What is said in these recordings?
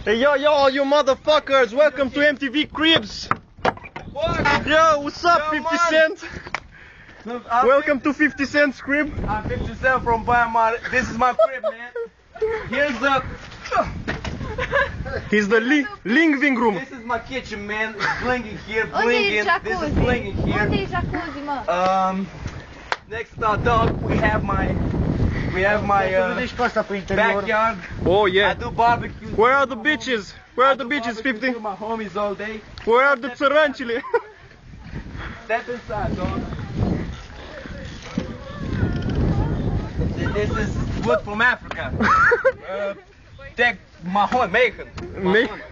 Hey, yo, you motherfuckers! Welcome to MTV Cribs! What? Yo, what's up, Yo, 50 man. Cent? Welcome 50, to 50 Cent's crib. I'm 57 from Weimar. This is my crib, man. Here's the... He's the living room. This is my kitchen, man. It's blinging here, Unde e blinging. This is jacuzzi? blinging Unde here. e jacuzzi, mă? Next dog, we have my backyard. Oh I yeah. do barbecue. Where are the bitches? Where are the bitches, 50? With my homies all day. Where are the țărancile? Step inside, dog. This is wood from Africa. Take mahon, Macon.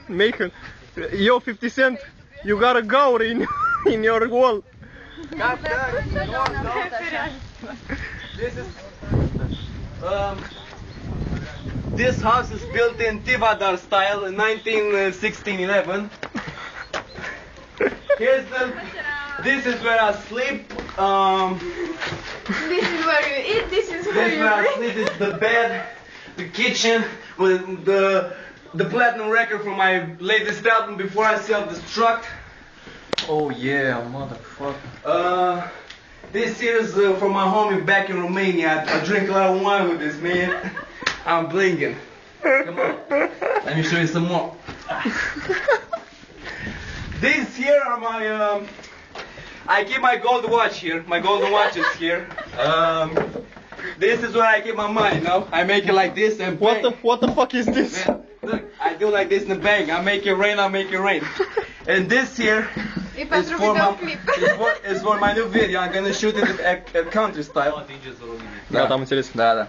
Macon. Yo, 50 Cent, you got a gaur in your wall. This is this house is built in Tivadar style in 1916-11. This is where I sleep. This is where you eat, this is where This is you where I drink. sleep. This is the bed, the kitchen with the platinum record from my latest album Before I Self-Destruct. Oh yeah, motherfucker. This here is from my homie back in Romania. I drink a lot of wine with this man. I'm blinging. Come on. Let me show you some more. These here are my I keep my gold watch here. My golden watch is here. This is where I keep my money, no? I make it like this and bang. What the fuck is this? Man, look, I do like this and bang. I make it rain, I make it rain. And this here E is pentru for my, videoclip. is for my new video. I'm gonna shoot it at country style. Da, am înțeles. Da.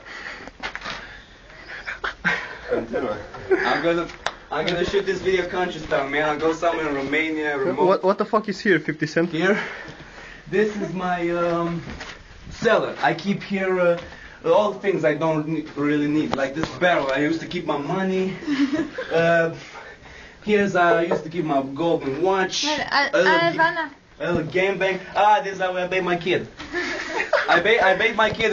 I'm gonna shoot this video country style, man. I'll go somewhere in Romania, remote. What the fuck is here, 50 Cent? Here, this is my cellar. I keep here all the things I don't really need, like this barrel. I used to keep my money. Here's I used to keep my golden watch. Alvana. A little game bank. This is how I bathe my kid. I bathe my kid.